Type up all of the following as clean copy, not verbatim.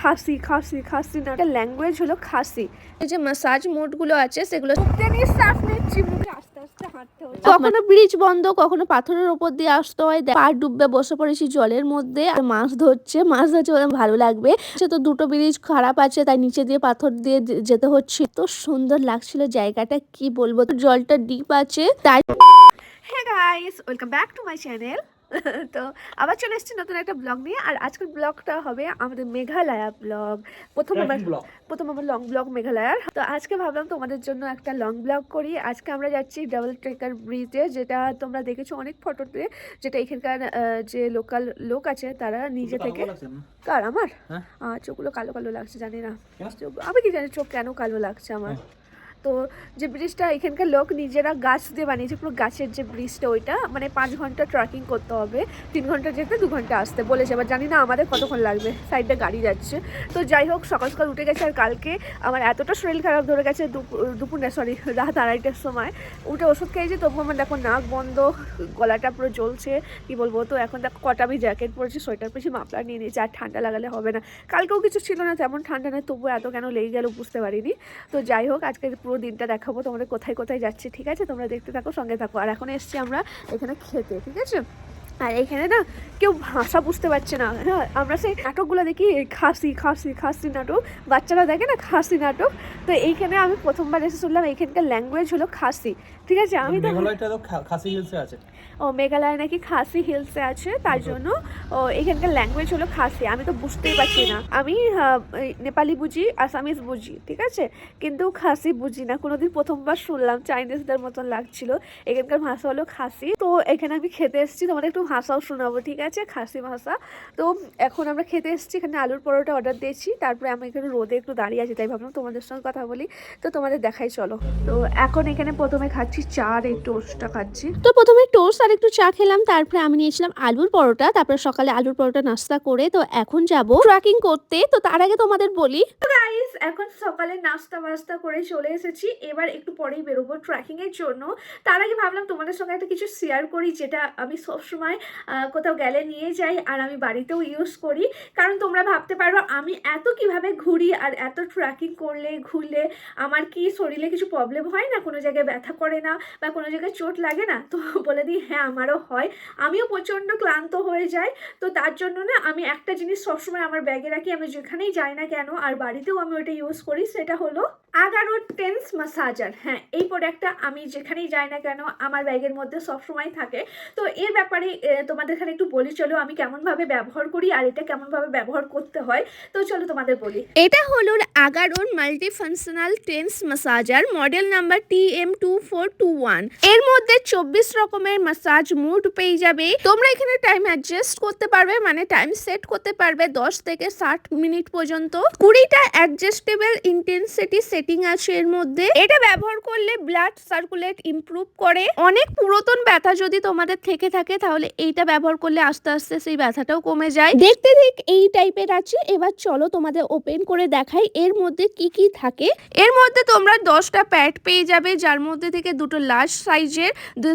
খাসি খাসি খাসি না, একটা ল্যাঙ্গুয়েজ হলো খাসি। এই যে ম্যাসাজ মোডগুলো আছে সেগুলো শ্বাস নিচ্ছি, মুখে আস্তে আস্তে হাঁটতে হচ্ছে। কখনো ব্রিজ বন্ধ, কখনো পাথরের উপর দিয়ে আসতে হয়। পা ডুববে বসে পড়েছি জলের মধ্যে, আর মাছ ধরছে ভালো লাগবে। তো দুটো ব্রিজ খারাপ আছে, তাই নিচে দিয়ে পাথর দিয়ে যেতে হচ্ছে। তো সুন্দর লাগছিল জায়গাটা, কি বলবো। জলটা ডিপ আছে তাই। হ্যাঁ guys, welcome back to my channel. তো আবার চলে এসেছি নতুন একটা ব্লগ নিয়ে। আর আজকের ব্লগটা হবে আমাদের মেঘালয়া ব্লগ। প্রথম আমার লং ব্লগ মেঘালয়ার। তো আজকে ভাবলাম তোমাদের জন্য একটা লং ব্লগ করি। আজকে আমরা যাচ্ছি ডাবল ট্রেকার ব্রিজে, যেটা তোমরা দেখেছো অনেক ফটোতে, যেটা এখানকার যে লোকাল লোক আছে তারা নিজে থেকে। কার? আমার চোখগুলো কালো কালো লাগছে, জানি না আমি কি জানি চোখ কেন কালো লাগছে আমার। তো যে ব্রিজটা এখানকার লোক নিজেরা গাছ দিয়ে বানিয়েছে, পুরো গাছের যে ব্রিজটা, ওইটা মানে 5 ঘন্টা ট্রেকিং করতে হবে, 3 ঘন্টা যেতে 2 ঘন্টা আসতে বলেছে। এবার জানি না আমাদের কতক্ষণ লাগবে, সাইডে গাড়ি যাচ্ছে। তো যাই হোক, সকাল সকাল উঠে গেছে। আর কালকে আমার এতটা শরীর খারাপ ধরে গেছে, দুপুর না সরি রাত 2:30টার সময় উঠে ওষুধ খেয়েছি, তবু আমার দেখো নাক বন্ধ, গলাটা পুরো জ্বলছে, কি বলবো। তো এখন দেখো কটা আমি জ্যাকেট পরেছি, সোয়েটার পরেছি, মাফলার নিয়ে নিয়েছি। আর ঠান্ডা লাগালে হবে না, কালকেও কিছু ছিল না তেমন ঠান্ডা নেই, তবু এত কেন লেগে গেল বুঝতে পারিনি। তো যাই হোক, আজকে পুরো দিনটা দেখাবো তোমাদের কোথায় কোথায় যাচ্ছি, ঠিক আছে? তোমরা দেখতে থাকো, সঙ্গে থাকো। আর এখন এসছি আমরা এখানে খেতে, ঠিক আছে? আর এখানে না কেউ ভাষা বুঝতে পারছে না। হ্যাঁ, আমরা সেই নাটকগুলো দেখি, খাসি খাসি খাসি নাটক, বাচ্চারা দেখে না খাসি নাটক। তো এইখানে আমি প্রথমবার এসে শুনলাম এখানকার ল্যাঙ্গুয়েজ হলো খাসি, ঠিক আছে? আমি তো খাসি হিলসে আছে। ও মেঘালয় নাকি খাসি হিলসে আছে, তার জন্য এখানকার ল্যাঙ্গুয়েজ হলো খাসি। আমি তো বুঝতেই পারছি না। আমি নেপালি বুঝি, আসামিজ বুঝি, ঠিক আছে, কিন্তু খাসি বুঝি না। কোনোদিন প্রথমবার শুনলাম, চাইনিজদের মতন লাগছিল। এখানকার ভাষা হলো খাসি। তো এখানে আমি খেতে এসেছি, তোমাদের একটু ভাষাও শোনাবো, ঠিক আছে? খাসি ভাষা। তো এখন আমরা খেতে এসেছি, এখানে আলুর পরোটা অর্ডার দিয়েছি। তারপরে আমি এখানে রোদে একটু দাঁড়িয়ে আছি, তাই ভাবলাম তোমাদের সঙ্গে কথা বলি। তো তোমাদের দেখাই চলো। তো এখন এখানে প্রথমে খাচ্ছি চা, আর এই টোস্টটা খাচ্ছি। তো প্রথমে টোস্ট আর একটু চা খেলাম, তারপরে আমি নিয়েছিলাম আলুর পরোটা। তারপরে সকালে আলুর পরোটা নাস্তা করে তো এখন যাব ট্রেকিং করতে। তো তার আগে তোমাদের বলি, গাইস এখন সকালে নাস্তা বাস্তা করে চলে এসেছি, এবার একটু পরেই বেরোবো ট্রেকিং এর জন্য। তার আগে ভাবলাম তোমাদের সঙ্গে একটা কিছু শেয়ার করি, যেটা আমি সবসময় কোথাও গেলে নিয়ে যাই, আর আমি বাড়িতেও ইউজ করি। কারণ তোমরা ভাবতে পারো আমি এত কিভাবে ঘুরি, আর এত ট্রেকিং করলে ঘুরলে আমার কি শরীরে কিছু প্রবলেম হয় না, কোনো জায়গায় ব্যথা করে না, বা কোনো জায়গায় চোট লাগে না? তো বলে দিই হ্যাঁ, আমারও হয়। আমিও প্রচণ্ড ক্লান্ত হয়ে যাই। তো তার জন্য না আমি একটা জিনিস সবসময় আমার ব্যাগে রাখি, আমি যেখানেই যাই না কেন, আর বাড়িতেও আমি ওটা ইউজ করি, সেটা হলো আগারো টেন্স ম্যাসাজার। হ্যাঁ, এই প্রোডাক্টটা আমি যেখানেই যাই না কেন আমার ব্যাগের মধ্যে সবসময় থাকে। তো এর ব্যাপারে তোমাদের এখানে একটু বলি চলো, আমি কেমনভাবে ব্যবহার করি আর এটা কেমনভাবে ব্যবহার করতে হয়। তো চলো তোমাদের বলি। এটা হলো আগারোর multi functional TENS massager, model number TM2421। এর মধ্যে 24 রকমের ম্যাসাজ মুড পেয়ে যাবে। তোমরা এখানে টাইম অ্যাডজাস্ট করতে পারবে, মানে টাইম সেট করতে পারবে 10 থেকে 60 মিনিট পর্যন্ত। 20টা অ্যাডজাস্টেবল ইন্টেন্সিটি সেটিং আছে এর মধ্যে। এটা ব্যবহার করলে ব্লাড সার্কুলেট ইমপ্রুভ করে। অনেক পুরাতন ব্যথা যদি তোমাদের থেকে থাকে, তাহলে এইটা ব্যবহার করলে আস্তে আস্তে সেই ব্যথাটাও কমে যায়। দেখতে ঠিক এই টাইপের আছে। এবার চলো তোমাদের ওপেন করে দেখাই এর মধ্যে কি কি থাকে। এর মধ্যে তোমরা 10টা প্যাড পেয়ে যাবে, যার মধ্যে থেকে 2টো লার্জ সাইজের,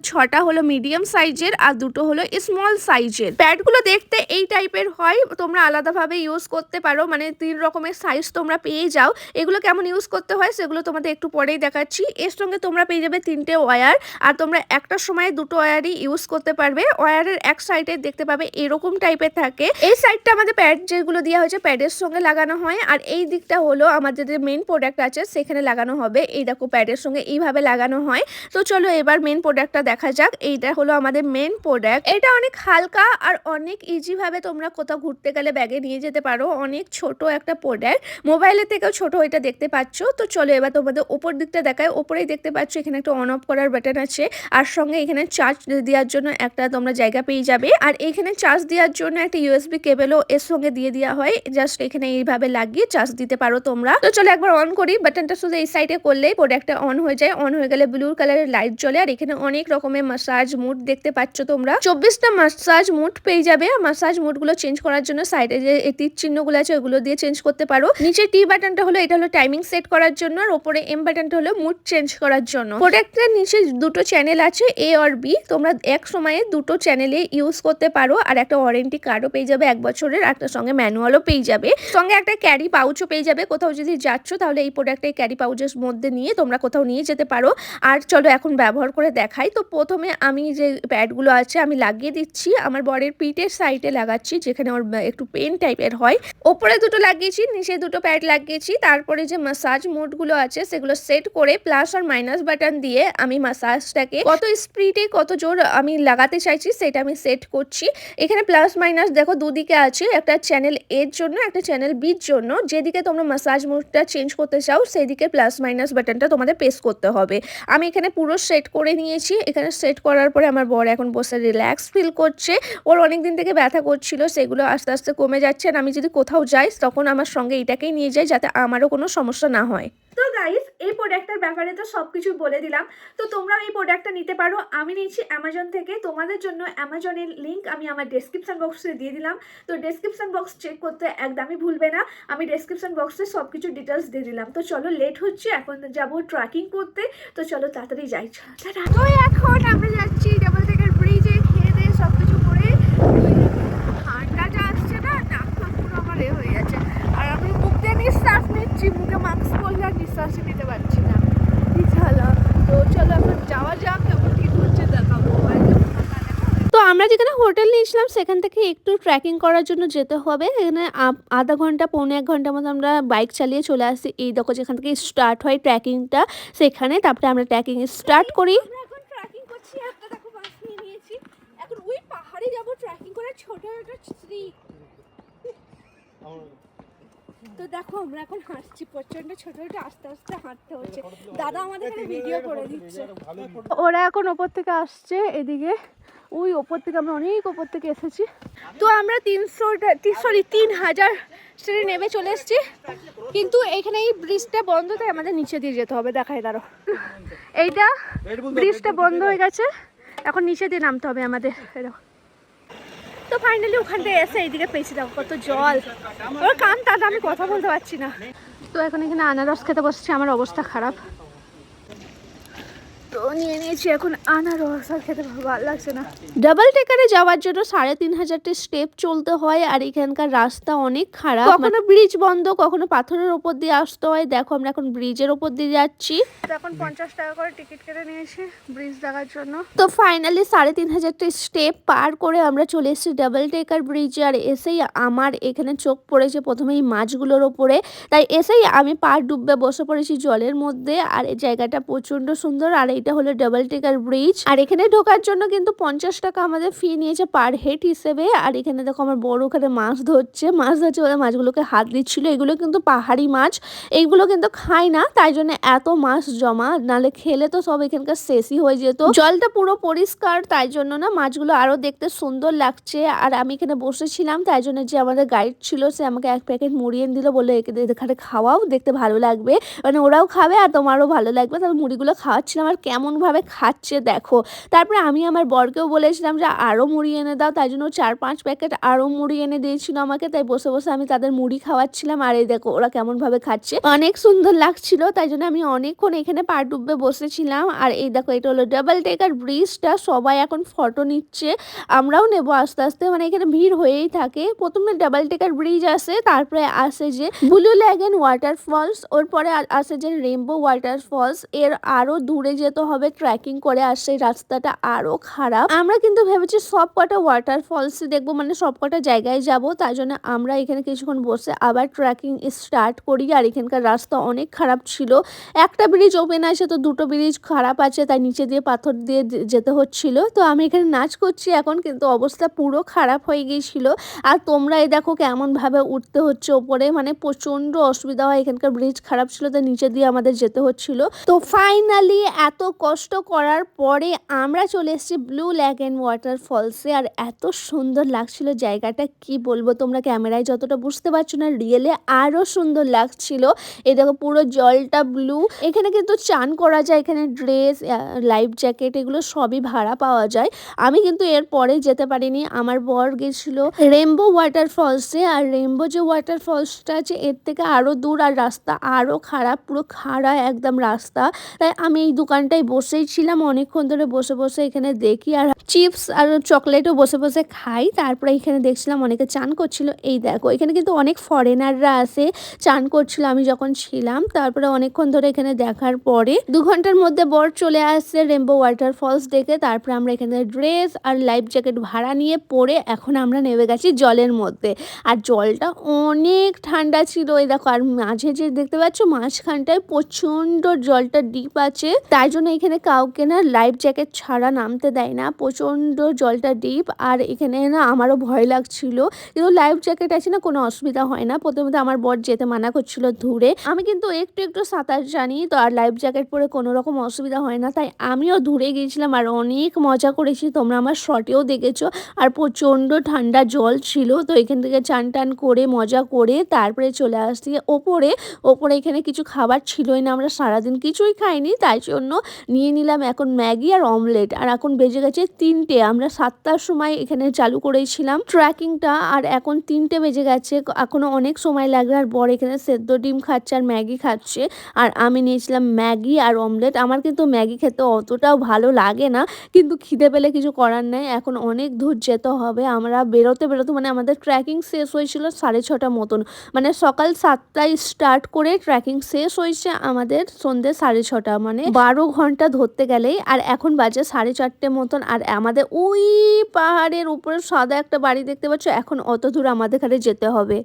6টা হলো মিডিয়াম সাইজের, আর 2টো হলো স্মল সাইজের। প্যাডগুলো দেখতে এই টাইপের হয়, তোমরা আলাদাভাবে ইউজ করতে পারো, মানে 3 রকমের সাইজ তোমরা পেয়ে যাও। এগুলো কেমন ইউজ করতে হয় সেগুলো তোমাদের একটু পরেই দেখাচ্ছি। এর সঙ্গে তোমরা পেয়ে যাবে 3টে ওয়্যার, আর তোমরা একটা সময় 2টো ওয়্যারই ইউজ করতে পারবে। ওয়্যারের এক সাইডে দেখতে পাবে এরকম টাইপের থাকে। এই সাইডটা আমাদের প্যাড যেগুলো দেওয়া হয়েছে প্যাডের সঙ্গে লাগানো হয়, আর এই দিকটা হলো আমাদের যে মেন প্রোডাক্ট আছে সেখানে লাগানো হবে। এই দেখো প্যাডের সঙ্গে এইভাবে লাগানো হয়। তো চলো এবার মেন প্রোডাক্টটা দেখা যাক। এইটা হলো আমাদের মেন প্রোডাক্ট। এটা অনেক হালকা আর অনেক ইজি ভাবে তোমরা কোথাও ঘুরতে গেলে ব্যাগে নিয়ে যেতে পারো। অনেক ছোট একটা প্রোডাক্ট, মোবাইলের থেকেও ছোট এটা দেখতে পাচ্ছ। তো চলো এবার তোমাদের ওপর দিকটা দেখায়। ওপরেই দেখতে পাচ্ছ এখানে একটা অন অফ করার বাটন আছে, আর সঙ্গে এখানে চার্জ দেওয়ার জন্য একটা তোমরা জায়গা পেয়ে যাবে। আর এখানে চার্জ দেওয়ার জন্য একটা USB কেবলও এর সঙ্গে দিয়ে দেওয়া হয়, জাস্ট এখানে এইভাবে লাগিয়ে চার্জ দিতে পারো তোমরা। তো চলো একবার অন করি। বাটনটা শুধু এই সাইডে করলে প্রোডাক্টটা অন হয়ে যায়। অন হয়ে গেলে ব্লু কালারের লাইট জ্বলে, আর এখানে অনেক রকমের ম্যাসাজ মুড দেখতে পাচ্ছ তোমরা। 24টা ম্যাসাজ মুড পেয়ে যাবে। ম্যাসাজ মুড গুলো চেঞ্জ করার জন্য সাইডে যে তীর চিহ্নগুলো আছে ওগুলো দিয়ে চেঞ্জ করতে পারো। নিচে টি বাটনটা হলো, এটা হলো টাইমিং সেট করার জন্য, আর উপরে এম বাটনটা হলো মুড চেঞ্জ করার জন্য। প্রোডাক্টের নিচে 2টো চ্যানেল আছে, A আর B। তোমরা এক সময়ে 2টো চ্যানেল চ্যানেলে ইউজ করতে পারো। আর একটা ওয়ারেন্টি কার্ডও পেয়ে যাবে 1 বছরের, একটা সঙ্গে ম্যানুয়ালও পেয়ে যাবে, সঙ্গে একটা ক্যারি পাউচও পেয়ে যাবে। কোথাও যদি যাচ্ছ তাহলে এই প্রোডাক্টটা এই ক্যারি পাউচের মধ্যে নিয়ে তোমরা কোথাও নিয়ে যেতে পারো। আর চলো এখন ব্যবহার করে দেখাই। তো প্রথমে আমি যে প্যাডগুলো আছে আমি লাগিয়ে দিচ্ছি আমার বরের পিঠের সাইডে লাগাচ্ছি, যেখানে ওর একটু পেন টাইপের হয়। ওপরে দুটো লাগিয়েছি, নিচে দুটো প্যাড লাগিয়েছি। তারপরে যে মাসাজ মোডগুলো আছে সেগুলো সেট করে প্লাস আর মাইনাস বাটন দিয়ে আমি মাসাজটাকে কত স্পিডে কত জোর আমি লাগাতে চাইছি সেটা আমি সেট করছি। এখানে প্লাস মাইনাস দেখো দুদিকে আছে, একটা চ্যানেল এর জন্য একটা চ্যানেল বির জন্য। যেদিকে তোমরা মাসাজ মোডটা চেঞ্জ করতে চাও সেদিকে প্লাস মাইনাস বাটনটা তোমাদের প্রেস করতে হবে। আমি এখানে পুরো সেট করে নিয়েছি। এখানে সেট করার পরে আমার বর এখন বসে রিল্যাক্স ফিল করছে। ওর অনেক দিন থেকে ব্যথা করছিল, সেগুলো আস্তে আস্তে কমে যাচ্ছে। আর আমি যদি কোথাও যাই তখন আমার সঙ্গে এটাকেই নিয়ে যাই, যাতে আমারও কোনো সমস্যা না হয়। তো গাইস, এই প্রোডাক্টটার ব্যাপারে তো সব কিছু বলে দিলাম। তো তোমরাও এই প্রোডাক্টটা নিতে পারো। আমি নিয়েছি অ্যামাজন থেকে। তোমাদের জন্য অ্যামাজনের লিঙ্ক আমি আমার ডেসক্রিপশন বক্সে দিয়ে দিলাম। তো ডেসক্রিপশন বক্স চেক করতে একদমই ভুলবে না। আমি ডেসক্রিপশন বক্সে সব কিছু ডিটেলস দিয়ে দিলাম। তো চলো, লেট হচ্ছে, এখন যাবো ট্রেকিং করতে। তো চলো তাড়াতাড়ি যাই। তো এখন আমরা যাচ্ছি ডাবল ডেকার ব্রিজে, খেয়ে দিয়ে সব কিছু করে। ঠান্ডা যা আসছে না, নাক পুরো আমার হয়ে যাচ্ছে। আর আমি মুখ দিয়ে নিঃশ্বাস নিচ্ছি, মুখে মাস্ক পরলে আর নিঃশ্বাসই নিতে পারছি না। তো চলো এখন যাওয়া যাক, কেমন ঠিক হচ্ছে দেখাবো। তো আমরা যেখানে হোটেল নিয়েছিলাম সেখান থেকে একটু ট্রেকিং করার জন্য যেতে হবে। এখানে আধা ঘন্টা পৌনে 1 ঘন্টার মতো আমরা বাইক চালিয়ে চলে আসি। এই দেখো যেখান থেকে স্টার্ট হয় ট্রেকিংটা সেখানে। তারপরে আমরা ট্রেকিং স্টার্ট করি। এখন ট্রেকিং করছি, একটা দেখো বাস নিয়ে নিয়েছি। এখন ওই পাহাড়ে যাবো ট্রেকিং করে, ছোট ছোট শ্রী। তো দেখো আমরা এখন হাঁটছি, প্রচন্ড ছোট ছোট আস্তে আস্তে হাঁটতে হচ্ছে। দাদা আমাদের এখানে ভিডিও করে দিচ্ছে। ওরা এখন ওপর থেকে আসছে এদিকে, ওই ওপর থেকে আমরা অনেক ওপর থেকে এসেছি। তো আমরা 3000 সিঁড়ি নেমে চলে এসেছি, কিন্তু এখানে এই ব্রিজটা বন্ধ, তাই আমাদের নিচে দিয়ে যেতে হবে। দেখাই দাঁড়ো, এইটা ব্রিজটা বন্ধ হয়ে গেছে, এখন নিচে দিয়ে নামতে হবে আমাদের। তো ফাইনালি ওখান থেকে এসে এইদিকে পেয়েছি, দেখো কত জল। ওর কান তাতে আমি কথা বলতে পারছি না। তো এখন এখানে আনারস খেতে বসছি, আমার অবস্থা খারাপ। তো নিয়ে নিয়েছি এখন আনারস, আর খেতে ভালো লাগছে না। ডাবল টেকারে যাওয়ার জন্য 3500টা স্টেপ চলতে হয়, আর এখানকার রাস্তা অনেক খারাপ। কখনো ব্রিজ বন্ধ, কখনো পাথরের ওপর দিয়ে আসতে হয়। দেখো আমরা এখন ব্রিজের ওপর দিয়ে যাচ্ছি। এখন 50 টাকা করে টিকিট কেটে নিয়েছি ব্রিজ দেখার জন্য। তো ফাইনালি 3500টা স্টেপ পার করে আমরা চলে এসেছি ডাবল টেকার ব্রিজে। আর এসেই আমার এখানে চোখ পড়েছে প্রথমে এই মাছগুলোর ওপরে, তাই এসেই আমি পা ডুববে বসে পড়েছি জলের মধ্যে। আর এই জায়গাটা প্রচন্ড সুন্দর। আর এটা হলো ডাবল টেকার ব্রিজ। আর এখানে ঢোকার জন্য কিন্তু 50 টাকা আমাদের ফি নিয়েছে পার হেড হিসেবে। আর এখানে দেখো আমার বড় ওখানে মাছ ধরছে ওদের মাছগুলোকে হাত দিচ্ছিল। এগুলো কিন্তু পাহাড়ি মাছ, এইগুলো কিন্তু খায় না, তাই জন্য এত মাছ জমা, নালে খেলে তো সব এখানকার শেষই হয়ে যেত। জলটা পুরো পরিষ্কার, তাই জন্য না মাছগুলো আরো দেখতে সুন্দর লাগছে। আর আমি এখানে বসেছিলাম, তাই জন্য যে আমাদের গাইড ছিল সে আমাকে 1 প্যাকেট মুড়ি এনে দিল, বলে এখানে খাওয়াও, দেখতে ভালো লাগবে, মানে ওরাও খাবে আর তোমারও ভালো লাগবে। তারপর মুড়িগুলো খাওয়াচ্ছিলাম, আর কেমন ভাবে খাচ্ছে দেখো। তারপরে আমি আমার বরকেও বলেছিলাম যে আরো মুড়ি এনে দাও, তাই জন্য 4-5 প্যাকেট আরো মুড়ি এনে দিয়েছিল আমাকে। তাই বসে বসে আমি তাদের মুড়ি খাওয়াচ্ছিলাম। আর এই দেখো ওরা কেমন ভাবে খাচ্ছে, অনেক সুন্দর লাগছিল। তাই জন্য আমি অনেকক্ষণ এখানে পা ডুববে বসেছিলাম। আর এই দেখো এটা হলো ডাবল টেকার ব্রিজটা, সবাই এখন ফটো নিচ্ছে, আমরাও নেব আস্তে আস্তে। মানে এখানে ভিড় হয়েই থাকে। প্রথমে ডাবল টেকার ব্রিজ আসে, তারপরে আসে যে ব্লু ল্যাগন ওয়াটারফলস, ওর পরে আসে যে রেইনবো ওয়াটারফলস। এর আরো দূরে যেতে হবে ট্রেকিং করে, আর সেই রাস্তাটা আরো খারাপ। আমরা কিন্তু ভেবেছি সব কটা ওয়াটারফলসই দেখবো, মানে সব কটা জায়গায় যাব। তাই জন্য আমরা এখানে কিছুক্ষণ বসে আবার ট্রেকিং স্টার্ট করি। আর এখানকার রাস্তা অনেক খারাপ ছিল, একটা ব্রিজ ওপেন আছে তো দুটো ব্রিজ খারাপ আছে, তাই নিচে দিয়ে পাথর দিয়ে যেতে হচ্ছিল। তো আমি এখানে নাচ করছি এখন, কিন্তু অবস্থা পুরো খারাপ হয়ে গিয়েছিল। আর তোমরা এই দেখো কেমন ভাবে উঠতে হচ্ছে ওপরে, মানে প্রচন্ড অসুবিধা হয়। এখানকার ব্রিজ খারাপ ছিল, তাই নিচে দিয়ে আমাদের যেতে হচ্ছিল। তো ফাইনালি এত কষ্ট করার পরে আমরা চলে এসেছি ব্লু ল্যাগন ওয়াটারফলসে। আর এত সুন্দর লাগছিল জায়গাটা, কি বলবো, তোমরা ক্যামেরায় যতটা বুঝতে পারছো না, রিয়েলে আরো সুন্দর লাগছিল। এই দেখো পুরো জলটা ব্লু। এখানে কিন্তু চান করা যায়, এখানে ড্রেস, লাইফ জ্যাকেট এগুলো সবই ভাড়া পাওয়া যায়। আমি কিন্তু এর পরে যেতে পারিনি, আমার বর গেছিল রেইনবো ওয়াটারফলসে। আর রেইনবো যে ওয়াটারফলসটা আছে এর থেকে আরো দূর, আর রাস্তা আরো খারাপ, পুরো খাড়া একদম রাস্তা। তাই আমি এই দোকানটাই তাই বসেই ছিলাম অনেকক্ষণ ধরে, বসে বসে এখানে দেখি আর চিপস আর চকলেটও বসে বসে খাই। তারপরে এখানে দেখছিলাম অনেকে চান করছিল। এই দেখো এখানে কিন্তু অনেক ফরেনাররা আসে চান করছিল আমি যখন ছিলাম। তারপরে অনেকক্ষণ ধরে এখানে দেখার পরে 2 ঘন্টার মধ্যে বর চলে আসছে রেইনবো ওয়াটারফলস দেখে। তারপরে আমরা এখানে ড্রেস আর লাইফ জ্যাকেট ভাড়া নিয়ে পরে এখন আমরা নেমে গেছি জলের মধ্যে। আর জলটা অনেক ঠান্ডা ছিল। এই দেখো আর মাঝে যে দেখতে পাচ্ছ মাঝখানটায় প্রচন্ড জলটা ডিপ আছে, তাই জন্য এখানে কাউকে না লাইফ জ্যাকেট ছাড়া নামতে দেয় না, প্রচন্ড জলটা ডিপ। আর এখানে না আমারও ভয় লাগছিল, কিন্তু লাইফ জ্যাকেট আছে না কোনো অসুবিধা হয় না। প্রথমে আমার বর যেতে মানা করছিল দূরে, আমি কিন্তু একটু একটু সাঁতার জানি তো, আর লাইফ জ্যাকেট পরে কোনো রকম অসুবিধা হয় না, তাই আমিও দূরে গিয়েছিলাম আর অনেক মজা করেছি। তোমরা আমার শর্টেও দেখেছো। আর প্রচন্ড ঠান্ডা জল ছিল, তো এখান থেকে চান টান করে মজা করে তারপরে চলে আসছি ওপরে। ওপরে এখানে কিছু খাবার ছিলই না, আমরা সারাদিন কিছুই খাইনি, তাই জন্য নিয়ে নিলাম এখন ম্যাগি আর অমলেট। আর এখন বেজে গেছে 3টে, আমরা 7টার সময় এখানে চালু করেছিলাম ট্রেকিংটা, আর এখন 3টে বেজে গেছে, এখনো অনেক সময় লাগবে। আর বর এখানে সেদ্ধ ডিম খাচ্ছে আর ম্যাগি খাচ্ছে, আর আমি নিয়েছিলাম ম্যাগি আর অমলেট। আমার কিন্তু ম্যাগি খেতে অতটাও ভালো লাগে না, কিন্তু খিদে পেলে কিছু করার নেই, এখন অনেক দূর যেতে হবে। আমরা বেরোতে বেরোতে মানে আমাদের ট্রেকিং শেষ হয়েছিল 6:30 মতন, মানে সকাল 7টায় স্টার্ট করে ট্রেকিং শেষ হয়েছে আমাদের সন্ধ্যে 6:30, মানে 12 ঘন্টা ধরতে গেলেই। আর এখন বাজে 4:30 মতন, আর আমাদের ওই পাহাড়ের উপরে সাদা একটা বাড়ি দেখতে পাচ্ছ, এখন অত দূর আমাদের এখানে যেতে হবে।